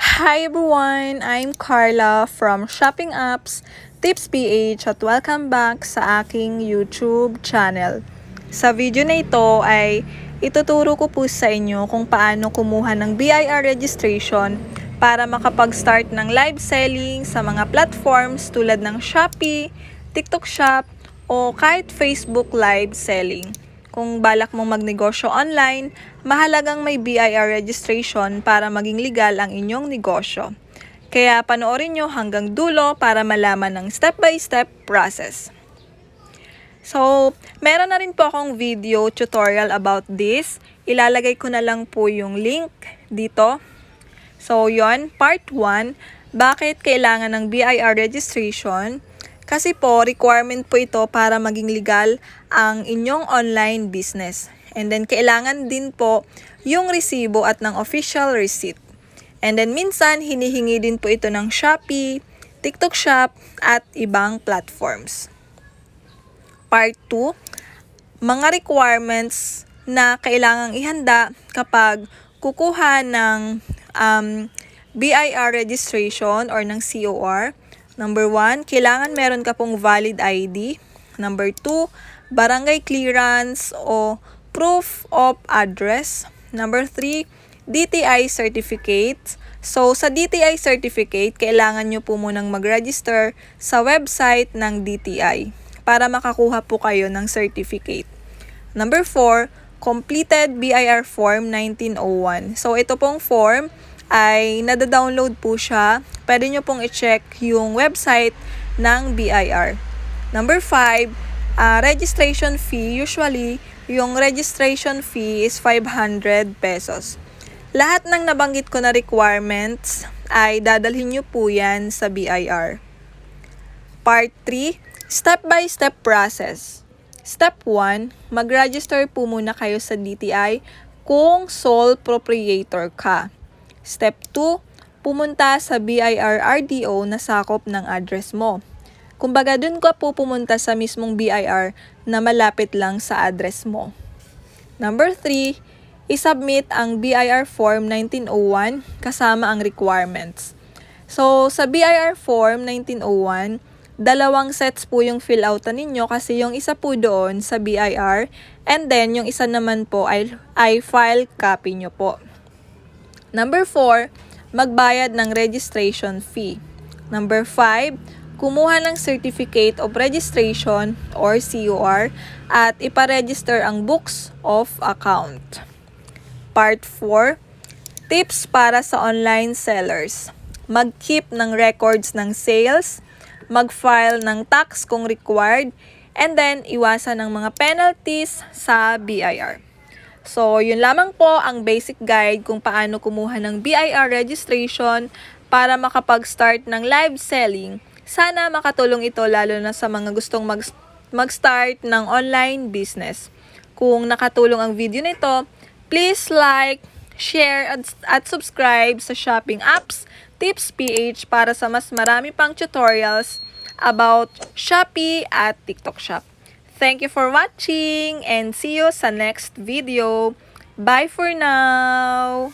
Hi everyone! I'm Carla from Shopping Apps Tips PH at welcome back sa aking YouTube channel. Sa video na ito ay ituturo ko po sa inyo kung paano kumuha ng BIR registration para makapag-start ng live selling sa mga platforms tulad ng Shopee, TikTok Shop o kahit Facebook live selling. Kung balak mong magnegosyo online, mahalagang may BIR registration para maging legal ang inyong negosyo. Kaya panoorin nyo hanggang dulo para malaman ang step-by-step process. So, meron na rin po akong video tutorial about this. Ilalagay ko na lang po yung link dito. So, yon part 1, bakit kailangan ng BIR registration? Kasi po, requirement po ito para maging legal ang inyong online business. And then, kailangan din po yung resibo at ng official receipt. And then, minsan, hinihingi din po ito ng Shopee, TikTok Shop, at ibang platforms. Part 2, mga requirements na kailangang ihanda kapag kukuha ng BIR registration or ng COR. Number 1, kailangan meron ka pong valid ID. Number 2, barangay clearance o proof of address. Number 3, DTI certificate. So, sa DTI certificate, kailangan nyo po munang mag-register sa website ng DTI para makakuha po kayo ng certificate. Number 4, completed BIR form 1901. So, ito pong form ay nada-download po siya. Pwede nyo pong i-check yung website ng BIR. Number 5, registration fee. Usually, yung registration fee is 500 pesos. Lahat ng nabanggit ko na requirements ay dadalhin nyo po yan sa BIR. Part 3, step-by-step process. Step 1, mag-register po muna kayo sa DTI kung sole proprietor ka. Step 2, pumunta sa BIR RDO na sakop ng address mo. Kumbaga, dun ka po pumunta sa mismong BIR na malapit lang sa address mo. Number 3, isubmit ang BIR Form 1901 kasama ang requirements. So, sa BIR Form 1901, dalawang sets po yung fill outan ninyo kasi yung isa po doon sa BIR and then yung isa naman po ay file copy nyo po. Number 4, magbayad ng registration fee. Number 5, kumuha ng Certificate of Registration or COR at iparegister ang books of account. Part 4, tips para sa online sellers. Mag-keep ng records ng sales, mag-file ng tax kung required, and then iwasan ng mga penalties sa BIR. So, yun lamang po ang basic guide kung paano kumuha ng BIR registration para makapag-start ng live selling. Sana makatulong ito lalo na sa mga gustong mag-start ng online business. Kung nakatulong ang video nito, please like, share, at subscribe sa Shopping Apps Tips PH para sa mas marami pang tutorials about Shopee at TikTok Shop. Thank you for watching and see you sa next video. Bye for now!